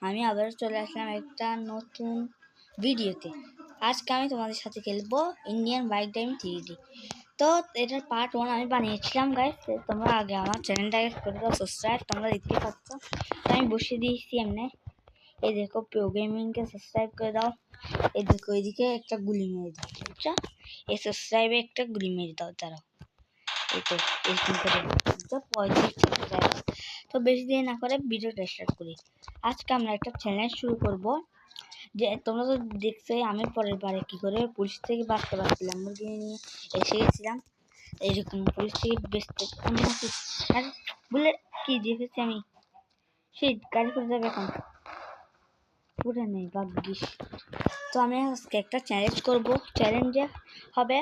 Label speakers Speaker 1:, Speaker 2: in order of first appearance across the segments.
Speaker 1: আমি আবার চলে আসলাম একটা নতুন ভিডিওতে। আজকে আমি তোমাদের সাথে খেলবো ইন্ডিয়ান বাইক ড্রাইভিং 3D। তো এটার পার্ট 1 আমি বানিয়েছিলাম গাইস। তোমরা আগে আমার চ্যানেলটাকে করে দাও সাবস্ক্রাইব, তোমরা দেখতে পাচ্ছ। আমি বসিয়ে দিয়েছি এমনি। এই দেখো প্রো গেমিংকে সাবস্ক্রাইব করে দাও। এই দেখো এদিকে একটা গুলি মেরে দাও, বুঝছো? এই সাবস্ক্রাইবে একটা গুলি মেরে দাও, দাঁড়াও। এই তো এরকম করে 35 সাবস্ক্রাইব। তো বেশি দেরি না করে ভিডিওটা স্টার্ট করি। আজকে আমরা একটা চ্যালেঞ্জ শুরু করব। যে তোমরা তো দেখছো আমি পরের বারে কি করে পুলিশ থেকে বাঁচতে পারছিলাম, মুরগি নিয়ে এসে গেছিলাম। এইরকম পুলিশ থেকে বেঁচতে আর বলে কি দেখেছি আমি সেই গাড়ি করে যাবে এখন পুরে নেই ভাগ্যিস। তো আমি আজকে একটা চ্যালেঞ্জ করব। চ্যালেঞ্জে হবে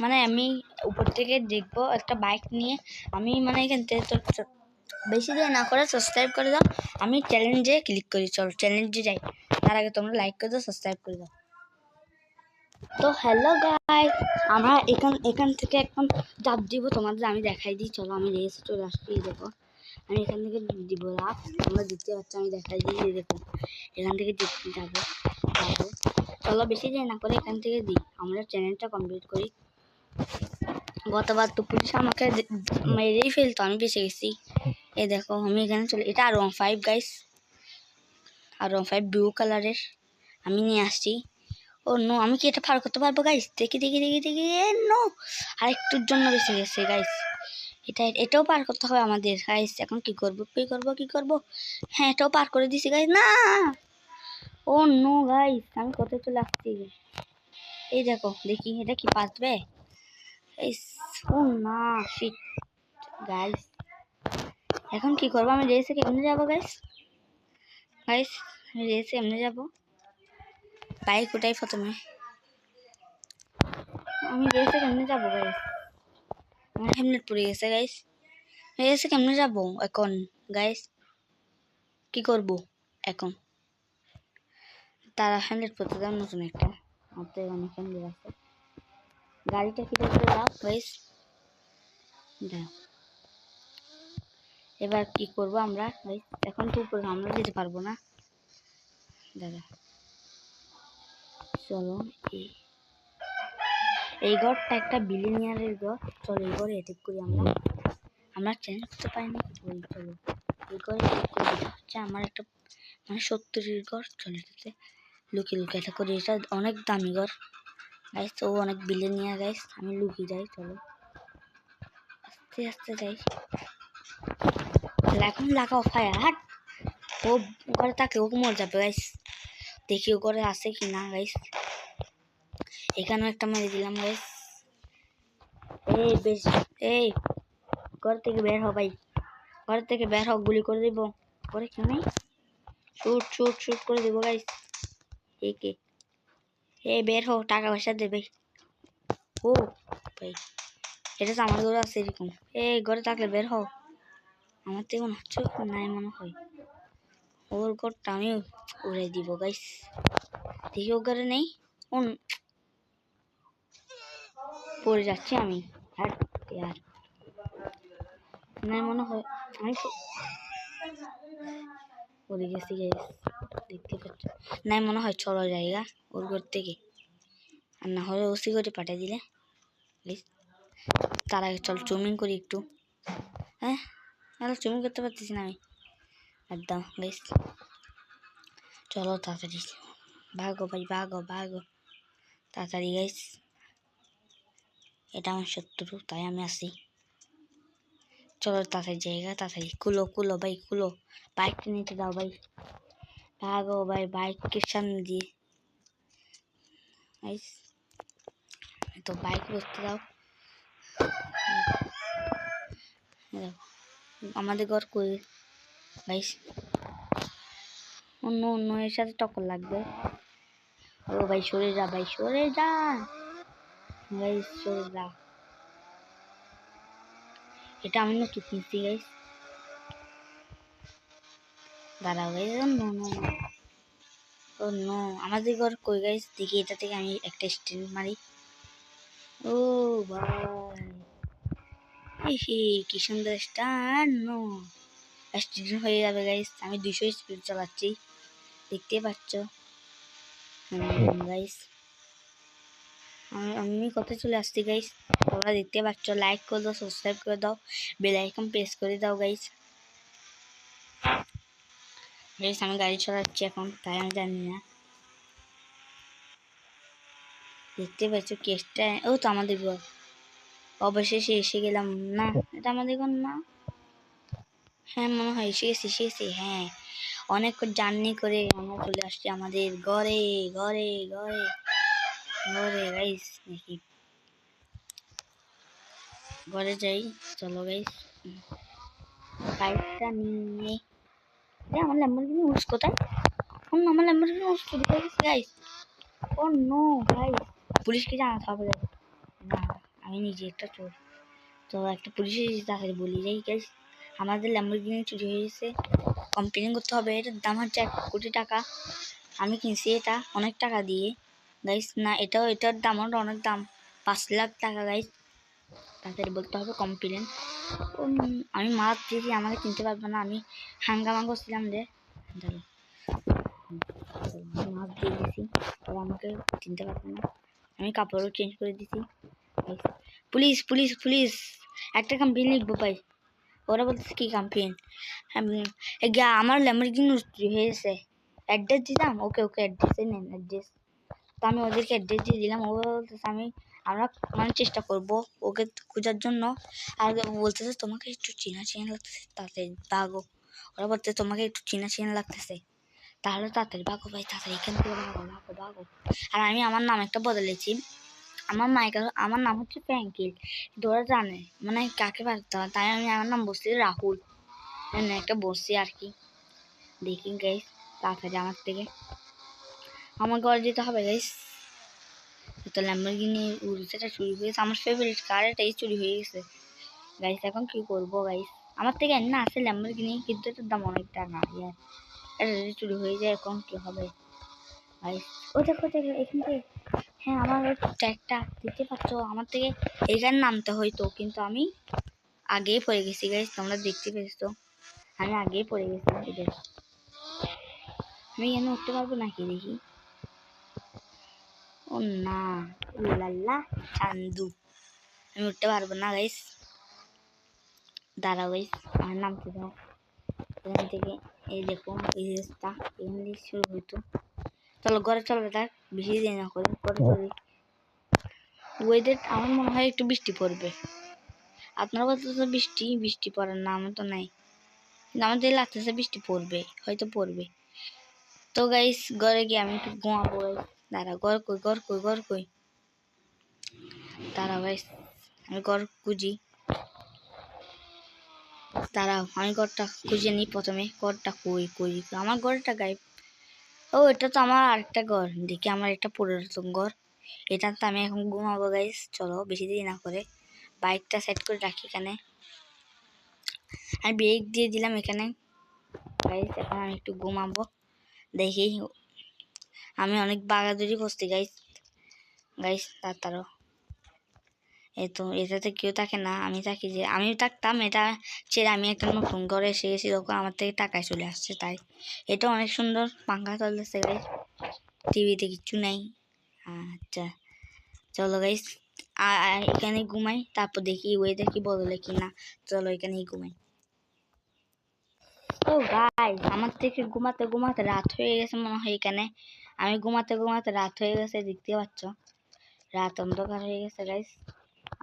Speaker 1: মানে আমি উপর থেকে দেখবো একটা বাইক নিয়ে। আমি মানে এখান থেকে তো বেশি দেরি না করে সাবস্ক্রাইব করে দাও। আমি চ্যালেঞ্জে ক্লিক করি, চলো চ্যালেঞ্জে যাই। তার আগে তোমরা লাইক করে দাও, সাবস্ক্রাইব করে দাও। তো হ্যালো গাইস, আমরা এখান থেকে এখন চাপ দিব তোমাদের আমি দেখাই দিই। চলো আমি রেস চলে আসছি, দেখো আমি এখান থেকে দিব লাভ। তোমরা দেখতে পাচ্ছ আমি দেখাই দিই, দেখো এখান থেকে যাবো। চলো বেশি দেরি না করে এখান থেকে দিই, আমরা চ্যানেলটা কমপ্লিট করি। গতবার তো পুলিশ আমাকে মেরেই ফেলতো, আমি বেঁচে গেছি। এই দেখো আমি এখানে চলে, এটা R15 গাইস, R15 ব্লু কালারের আমি নিয়ে আসছি। ও নো, আমি কি এটা পার করতে পারবো গাইস? দেখি দেখি দেখি দেখি, নো আরেকটুর জন্য বেঁচে গেছে গাইস। এটাও পার করতে হবে আমাদের গাইস। এখন কি করব কি করব? হ্যাঁ এটাও পার করে দিছি গাইস। না ও নো গাইস, আমি কোথায় চলে আসছি? এই দেখো দেখি এটা কি পারবে। ও না শিট গাইস, এখন কি করবো? আমি রেসে কেমনে যাবো গাইস? আমি রেসে এমনি যাবো। বাইক ওটাই প্রথমে, আমি রেসে কেমনে যাবো গাইস? আমার হেলমেট পড়ে গেছে গাইস। রেসে কেমনে যাবো এখন গাইস? কি করব এখন? তারা হেলমেট পড়তে দাও নতুন একটা, আমাদের অনেক হেলমেট আছে। গাড়িটা ফিরে করে দাও গাইস। এবার কি করব আমরা গাইস? এখন তো উপরে আমরা যেতে পারবো না দাদা। চলো এই ঘরটা একটা বিলিনিয়ারের ঘর। চলো এই ঘরে এটিক করি আমরা চেঞ্জ করতে পারি না। চলো এই ঘরে হচ্ছে আমার একটা মানে 70-এর ঘর। চলে যেতে লুকিয়ে লুকিয়ে এটা করি, এটা অনেক দামি ঘর গাইস। ও অনেক বিলিনিয়ার গাইস, আমি লুকিয়ে যাই। চলো আস্তে আস্তে যাই। এখন লাগাও ফায়ার, হাট। ও ঘরে থাকলে ও মরে যাবে গাইস। দেখি ও ঘরে আছে কি না গাইস। এখানেও একটা মেরে দিলাম গাইস। এই বেশ, এই ঘর থেকে বের হ ভাই, ঘর থেকে বের হ, গুলি করে দিব। করে কেউ নেই, শুট শুট শুট করে দেবো গাইস। একে এই বের হো, টাকা পয়সা দেবে। ও ভাই এটা তো আমার ঘরে আছে এরকম। এই ঘরে থাকলে বের হও। আমার থেকে মনে হচ্ছে নাই, মনে হয় ওর ঘরটা আমি উড়াই দিব গাইস। দেখি ও ঘরে নেই, পড়ে যাচ্ছি আমি। আর নাই মনে হয়, আমি পড়ে গেছি গাইস, দেখতে পাচ্ছ। নাই মনে হয় চলো জায়গা ওর ঘর থেকে, আর না হলে ওসি করে পাঠিয়ে দিলে। তার আগে চল চুমিং করি একটু। হ্যাঁ চুমিং করতে পারতেছি না আমি একদম গাইস। চলো তাড়াতাড়ি ভাগো ভাই, ভাগো ভাগো তাড়াতাড়ি গাইস। এটা আমার শত্রু, তাই আমি আসি। চলো তাড়াতাড়ি জায়গা, তাড়াতাড়ি কুলো কুলো ভাই কুলো, বাইকটা নিতে দাও ভাই। ভাগো ভাই বাইকের সামনে দিয়ে গাইস। তো বাইক বসতে দাও। আমাদের ঘর কই গাইস? অন্য অন্য এর সাথে টক্কর লাগবে। ও ভাই সরে যা ভাই, সরে যা গাইস, সরে যা। এটা আমি না ঠিক নিচ্ছি গাইস, দাঁড়াও গাইস। নো নো নো, ও নো আমাদের ঘর কই গাইস? দেখি এটা থেকে আমি একটা স্ট্যান্ড মারি। ও ভাই কি সুন্দর স্ট্যান্ড। নো অ্যাক্সিডেন্ট হয়ে যাবে গাইস। আমি 200 স্পিড চালাচ্ছি। দেখতে পাচ্ছ গাইস, আমি কোথায় চলে আসছি গাইস, তোমরা দেখতে পাচ্ছ। লাইক করে দাও, সাবস্ক্রাইব করে দাও, বেল আইকন প্রেস করে দাও গাইস। গাইস আমি গাড়ি চালাচ্ছি এখন, তাই আমি জানি না। দেখতে পাচ্ছ কেসটা, ও তো আমাদের ঘর। অবশেষে এসে গেলাম। না, এটা আমাদের ঘর না। হ্যাঁ মনে হয় এসে গেছি। হ্যাঁ, অনেক জার্নি করে আমরা চলে আসছি আমাদের ঘরে ঘরে ঘরে ঘরে গাইস। দেখি ঘরে যাই, চলো গাইস। বাইকটা নিয়ে আমার ল্যাম্বরগিনি উস কোথায়? আমার ল্যাম্বরগিনি উস চুরি হয়ে গেছে গাইস। ও নো গাইস, পুলিশকে জানাতে হবে। না, আমি নিজে একটা চোর। তো একটা পুলিশের তাকে বলি যাই গাইস, আমাদের ল্যাম্বরগিনি চুরি হয়ে গেছে, কমপ্লেন করতে হবে। এটার দাম হচ্ছে 1 কোটি টাকা। আমি কিনছি এটা অনেক টাকা দিয়ে গাইস। না, এটার দাম অনেক দাম, 5 লাখ টাকা গাইস। তাদের বলতে হবে কমপ্লেন। আমি মাছ দিয়েছি, আমাকে কিনতে পারবে না। আমি হাঙ্গামা করছিলাম রে, মাছ দিয়ে দিয়েছি, ওরা আমাকে চিনতে পারবে না। আমি কাপড়ও চেঞ্জ করে দিছি। পুলিশ পুলিশ পুলিশ, একটা কমপ্লেন লিখবো ভাই। ওরা বলতেছে কি কমপ্লেন? আমার ল্যাম্বরগিনি হয়ে গেছে, অ্যাড্রেস দিলাম। ওকে অ্যাড্রেসে নেন অ্যাড্রেস। তো আমি ওদেরকে অ্যাড্রেস দিয়ে দিলাম। ও বলতেছে আমরা মানে চেষ্টা করব ওকে খোঁজার জন্য। আর বলতেছে তোমাকে একটু চেনা লাগতেছে, তাড়াতাড়ি ভাগো। ওরা বলতে তোমাকে একটু চেনা লাগতেছে, তাহলে তাড়াতাড়ি ভাগো ভাই, তাড়াতাড়ি এখান থেকে ভাগো। আর আমি আমার নাম একটা বদলেছি। আমার নাম হচ্ছে ফ্র্যাঙ্কিল, কিন্তু ওরা জানে মানে কাকে পারতে হয়, তাই আমি আমার নাম বসছি রাহুল। একটা বসছি আর কি। দেখি গাইস, তাড়াতাড়ি আমার থেকে আমার ঘরে যেতে হবে গাইস। তো ল্যাম্বরগিনি উড়িষ্যাটা চুরি হয়ে গেছে, আমার ফেভারিট কার এটাই চুরি হয়ে গেছে গাইস। এখন কি করবো গাইস? আমার থেকে না আছে ল্যাম্বরগিনি, কিন্তু এটার দাম অনেক টাকা। এটা যদি চুরি হয়ে যায় এখন কি হবে গাইস? ও দেখো এখান থেকে, হ্যাঁ আমার ওই ট্র্যাকটা দেখতে পাচ্ছ, আমার থেকে এখানে নামতে হয়তো, কিন্তু আমি আগেই পড়ে গেছি গাইস। তোমরা দেখতে পেয়েছো আমি আগেই পড়ে গেছি। এদের আমি এখানে উঠতে পারবো নাকি দেখি। ও না, লাল্লা চান্দু, আমি উঠতে পারবো না গাইস। দাঁড়াও গাইস, আমার নামতে দাও এখান থেকে। এই দেখো এই রাস্তা, এখান থেকে শুরু হইতো। চলো ঘরে চলো, দেখ বেশি দেরি না করে ঘরে চলি। ওয়েদার আমার মনে হয় একটু বৃষ্টি পড়বে। আপনারা বলতেছে বৃষ্টি পড়ার নাম তো নাই, কিন্তু আমাদের লাগতেছে বৃষ্টি পড়বে, হয়তো পড়বে। তো গাইস ঘরে গিয়ে আমি একটু ঘুমাবো গাইস। দাঁড়াও, ঘর কই দাঁড়াও গাইস, আমি ঘর খুঁজি। দাঁড়াও, আমি ঘরটা খুঁজে নিই প্রথমে। ঘরটা কই আমার ঘরটা গাইব। ও এটা তো আমার আরেকটা ঘর, দেখি আমার একটা পুরাতন ঘর। এটা তো আমি এখন ঘুমাবো গাইস। চলো বেশি দেরি না করে বাইকটা সেট করে রাখি এখানে। আমি ব্রেক দিয়ে দিলাম এখানে গাইস। এখন আমি একটু ঘুমাবো। দেখি, আমি অনেক বাগাদুরি করছি গাইস তাড়াতাড়ি। এই তো এটাতে কেউ থাকে না, আমি থাকি। যে আমি থাকতাম এটা ছেড়ে আমি একটা নতুন ঘরে এসে গেছি, তখন আমার থেকে টাকায় চলে আসছে। তাই এটা অনেক সুন্দর, পাঙ্খা চলতেছে গাইস, টিভিতে কিচ্ছু নাই। আচ্ছা চলো গাইস, এখানে ঘুমাই, তারপর দেখি ওয়েদার কি বদলে কিনা। চলো এখানেই ঘুমাই। ও গাইস, আমার থেকে ঘুমাতে রাত হয়ে গেছে মনে হয় এখানে। আমি ঘুমাতে রাত হয়ে গেছে, দেখতে পাচ্ছ রাত অন্ধকার হয়ে গেছে গাইস।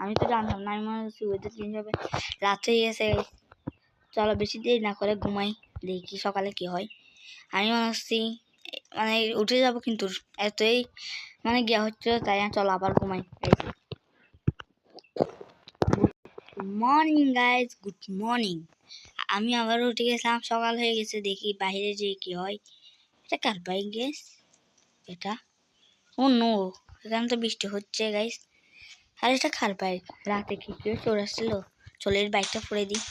Speaker 1: আমি তো জানতাম না, আমি মনে হচ্ছে ওয়েদার চেঞ্জ হবে, রাত হয়ে গেছে। চলো বেশি দেরি না করে ঘুমাই, দেখি সকালে কি হয়। আমি মনে হচ্ছি মানে উঠে যাব, কিন্তু এতই মানে গিয়া হচ্ছে, তাই চলো আবার ঘুমাই। Good morning guys, good morning. আমি আবার উঠে গেছিলাম, সকাল হয়ে গেছে। দেখি বাইরে যে কি হয়। এটা কার বাইক গাইস? এটা ও নো, এখানে তো বৃষ্টি হচ্ছে গাইস। আর এটা কার বাইক? রাতে কি কেউ চোর আসছিল? চলে এর বাইকটা ফুড়ে দিই।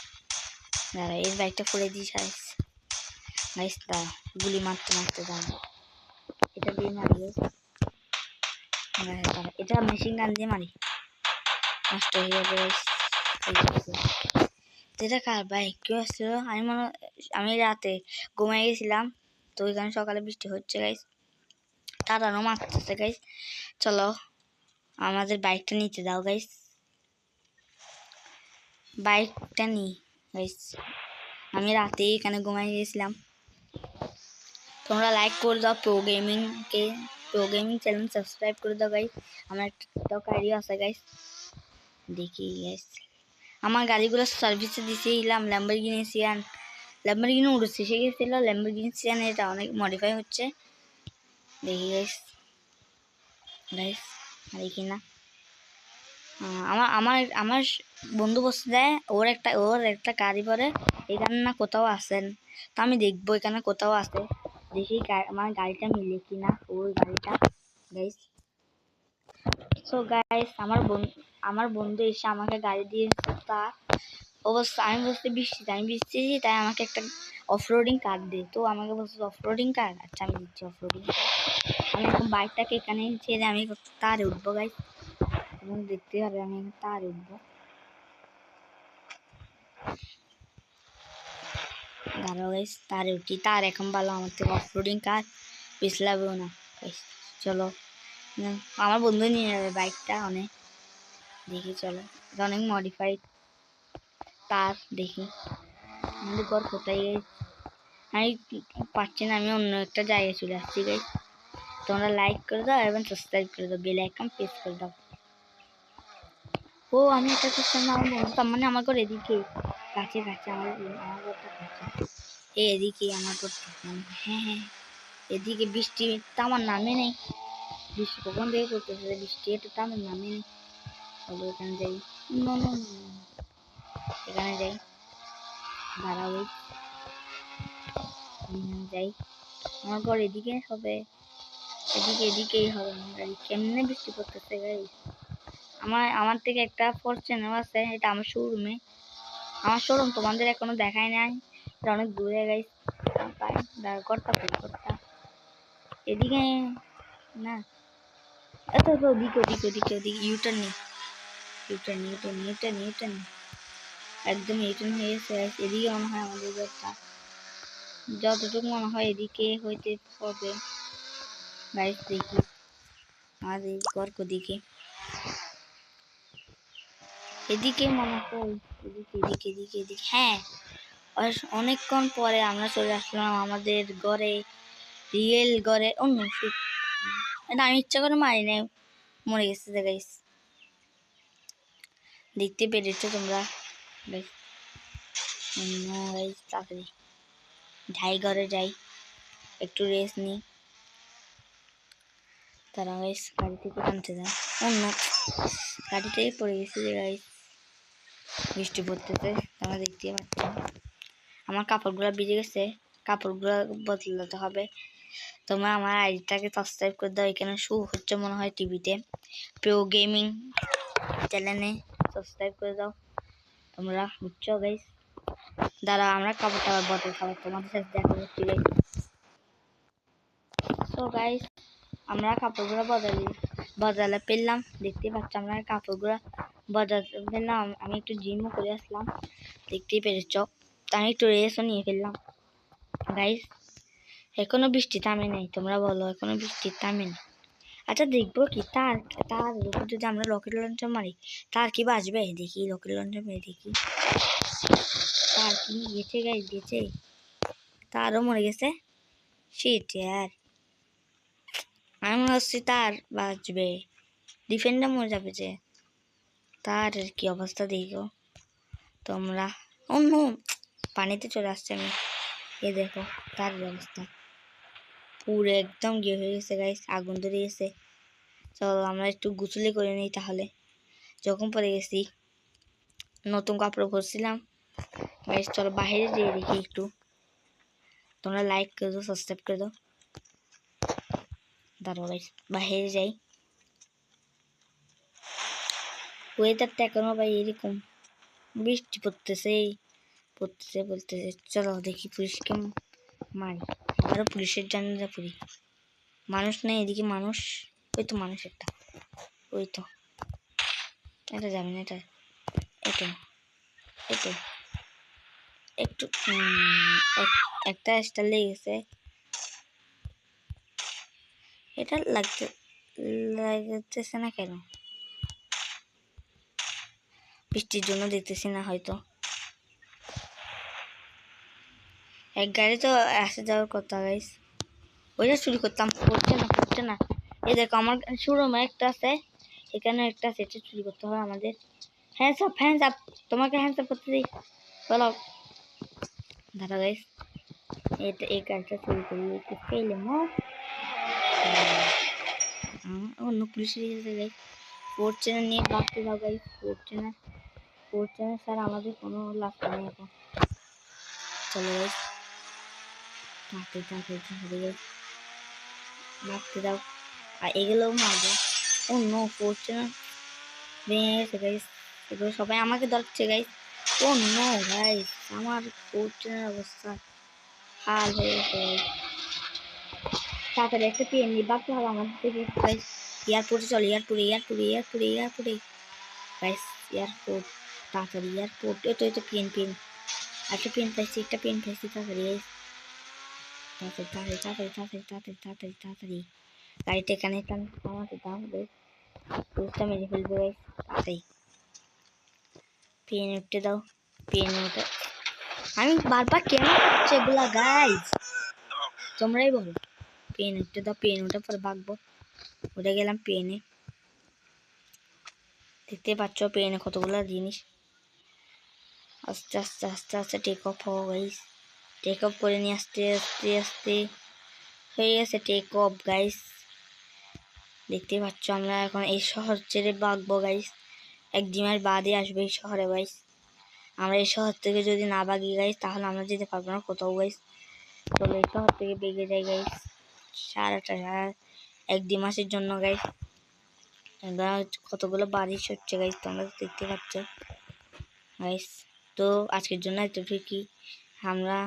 Speaker 1: দাঁড়া, এর বাইকটা ফুড়ে দিই গাইস। দাঁড়া, গুলি মারতে দাঁড়া, এটা দিয়ে মারি গাইস। দাঁড়া, এটা মেশিন গান দিয়ে মারি, নষ্ট হয়ে যাবে গাইস। এটা কার বাইক? কেউ আসছিল? আমি রাতে ঘুমাই গেছিলাম, তো এখানে সকালে বৃষ্টি হচ্ছে গাইস, তারানো মারতেছে গাইস। চলো আমাদের বাইকটা নিতে দাও গাইস, বাইকটা নি গাইস। আমি রাতে এখানে ঘুমাই গেছিলাম। তোমরা লাইক করে দাও, প্রো গেমিং চ্যানেল সাবস্ক্রাইব করে দাও গাইস। আমার একটা টিকটক আইডি আছে গাইস, দেখি গাইস। আমার গাড়িগুলো সার্ভিসে দিয়েছিলাম, ল্যাম্বরগিনি উড়েছে সে গেছিল, ল্যাম্বরগিনি সিয়ান, এটা অনেক মডিফাই হচ্ছে। দেখি গাইস দেখি না। আমার আমার আমার বন্ধু বসে দেয়, ওর একটা গাড়ি পরে এখানে না কোথাও আসেন, তো আমি দেখবো এখানে কোথাও আছে, দেখি আমার গাড়িটা মিলে কিনা ওই গাড়িটা গাইস। সো গাইস আমার বন্ধু এসে আমাকে গাড়ি দিয়েছে, তা অবশ্য আমি বলতে বৃষ্টি তাই আমাকে একটা অফরোডিং কার দে, তো আমাকে বলছে অফরোডিং কার, আচ্ছা আমি দিচ্ছি অফরোডিং কার। আমি এখন বাইকটাকে এখানে ছেড়ে আমি তারে উঠবো গাইস, এবং দেখতে হবে আমি তারে উঠবো। দাঁড়াও গাইস, তারে উঠি, তার এখন ভালো আমার থেকে অফরোডিং কার পিছলাবেও না গাইস। চলো আমার বন্ধু নিয়ে যাবে বাইকটা, অনেক দেখি চলো, এটা অনেক মডিফাইড তার। দেখি আমাদের ঘর কোথায় গাইস, আমি পাচ্ছি না, আমি অন্য একটা জায়গায় চলে আসছি গাইস। তোমরা লাইক করে দাও এবং সাবস্ক্রাইব করে দাও, বেল আইকন প্রেস করে দাও। ও আমি এটা করছিলাম না, আমার বন্ধু তার মানে আমার ঘর এদিকে কাছে আমার ঘরটা কাছে, এদিকে আমার ঘরটা, হ্যাঁ এদিকে বৃষ্টি আমার নামে নেই, বৃষ্টি কখন থেকে করতেছে বৃষ্টি, এটা তো আমার নামে নেই। চলো এখানে যাই, এখানে যাই, দাঁড়াও যাই, আমার ঘর এদিকে হবে, এদিকেই হবে আমার গাড়ি। কেমনে বৃষ্টি পড়তেছে গাড়ি, আমার থেকে একটা ফরচুনার আছে, এটা আমার শোরুমে, আমার শোরুম তোমাদের এখনো দেখাই নাই, এটা অনেক দূরে গাইস। ঘরটা এদিকে না, এত ওদিকে ইউটার্ন একদম ইউটার্ন হয়ে গেছে। এদিকে মনে হয় আমাদের ঘরটা, যতটুকু মনে হয় এদিকে হইতে হবে গাইস। দেখি আমাদের ঘর কোদিকে, এদিকে মনে হয় এদিকে হ্যাঁ। অনেকক্ষণ পরে আমরা চলে আসলাম আমাদের ঘরে, রিয়েল ঘরে। অন্য এটা আমি ইচ্ছা করে মারি নাই, মরে গেছে গাইস, দেখতে পেরেছো তোমরা গাইস। তাড়াতাড়ি ঘরে যাই, একটু রেস্ট নিই, তারা গাইস গাড়ি থেকে টানতে যায়, অন্য গাড়ি থেকে পড়ে গেছে গাইস। বৃষ্টি পড়তেছে তোমরা দেখতে পাচ্ছ, আমার কাপড়গুলো ভিজে গেছে, কাপড়গুলো বদলাতে হবে। তোমরা আমার আইডিটাকে সাবস্ক্রাইব করে দাও, এখানে শো হচ্ছে মনে হয় টিভিতে, প্রো গেমিং চ্যানেলে সাবস্ক্রাইব করে দাও তোমরা, বুঝছো গাইস। দাঁড়া আমরা কাপড়টা বদল খাবার তোমাদের সাথে দেখা হচ্ছে গাইস। সো গাইস আমরা কাপড়গুলো বদলে পেলাম, দেখতে পাচ্ছ আমরা কাপড়গুলো বদলাতে পেলাম। আমি একটু জিমও করে আসলাম, দেখতেই পেরেছ, আমি একটু রেস্টও নিয়ে ফেললাম গাইস। এখনো বৃষ্টি থামে নাই, তোমরা বলো এখনো বৃষ্টি থামে না। আচ্ছা দেখবো কি তার উপর যদি আমরা রকেট লঞ্চার মারি তার কি বাজবে, দেখি রকেট লঞ্চার মেরে দেখি, তার কি গেছে গাইস, গেছে, তারও মরে গেছে। শিট यार, আমি মনে হচ্ছে তার বাঁচবে, ডিফেন্ডার মরে যাবে যে, তার কি অবস্থা দেখো তোমরা। অন্য পানিতে চলে আসছে, আমি এ দেখো তার অবস্থা পুরো একদম গিয়ে হয়ে গেছে গাইস, আগুন ধরে গেছে। চলো আমরা একটু গুছলে করে নিই তাহলে, যখন পরে গেছি নতুন কাপড় পরছিলাম গাইস। চলো বাইরে যেয়ে দেখি একটু, তোমরা লাইক করে দাও, সাবস্ক্রাইব করে দাও। দাঁড়াও গাইস বাইরে যাই, ওয়েদারটা এখনো ভাই এরকম, বৃষ্টি পড়তেছে। চলো দেখি পুলিশকে মারি, আরো পুলিশের জানালা পড়ি, মানুষ নেই এদিকে, মানুষ ওই তো মানুষ একটা, ওই তো এটা যাবে না, এটা এতো একটু একটা স্টার লেগেছে, এটা লাগতেছে না কেন? বৃষ্টির জন্য দেখতেছি না হয়তো। এক গাড়ি তো আসে যাওয়ার কথা গাইস। ওইটা চুরি করতাম, পড়ছে না। এই দেখো আমার শোরুমে একটা আছে, এখানে একটা আছে, এটা চুরি করতে হবে আমাদের। হ্যান্ডস আপ, তোমাকে হ্যান্ডস আপ করতে দিই, বলো। দাঁড়া গাইস, এটা এই গাড়িটা চুরি করি, পেলে অন্য পুলিশের এসেছে গাইস। ফরচুনার নিয়ে ভাগতে দাও গাইস। ফরচুনার স্যার আমাদের কোনো লাভ নেই এখন। চলো গাইস, তাড়াতাড়ি গাইস, ভাগতে দাও। আর এগুলোও মারবো। ও নো, ফরচুনার ভেঙে গেছে গাইস। এগুলো সবাই আমাকে ধরছে গাইস। ও নো গাইস, আমার ফরচুনার অবস্থা হাল হয়ে গেছে গাইস। তাড়াতাড়ি একটা পিএনজি ভাগতে হবে আমাদের থেকে গাইস। এয়ারপোর্টে চলো, এয়ারপোর্টে গাইস, এয়ারপোর্ট, তাড়াতাড়ি এয়ারপোর্ট। এটা পিএন একটা পেন পাইছি, তাড়াতাড়ি গাইস, তাড়াতাড়ি গাড়িটা এখানে থামাতে দাও গাইস। পুলিশটা মেরে ফেলবে গাইস, তাড়াতাড়ি পেন উঠতে দাও। পেন উঠে আমি বারবার কেন হচ্ছে এগুলা গাইস, তোমরাই বলো। পেন উঠতে দাও, পেন উঠে পরে ভাগবো। উঠে গেলাম পেনে, দেখতে পাচ্ছ পেনে কতগুলো জিনিস। আস্তে টেক অফ হও গাইস। টেক অফ করে নিয়ে আস্তে হয়ে গেছে টেক অফ গাইস। দেখতে পাচ্ছ আমরা এখন এই শহর ছেড়ে ভাগবো গাইস। 1 মাস বাদে আসবে এই শহরে গাইস। আমরা এই শহর থেকে যদি না ভাগি গাইস, তাহলে আমরা যেতে পারবো না কোথাও গাইস। চলো এই শহর থেকে বেগে যাই গাইস, সারাটা 1-2 মাসের জন্য গাইস। কতগুলো বারিশ হচ্ছে গাইস, তোমরা দেখতে পাচ্ছ গাইস। তো আজকের জন্য এতটুকুই। আমরা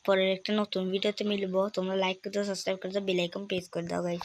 Speaker 1: পরের একটা নতুন ভিডিওতে মিলবো। তোমরা লাইক করে দাও, সাবস্ক্রাইব করে দাও, বেল আইকন প্রেস করে দাও গাইস।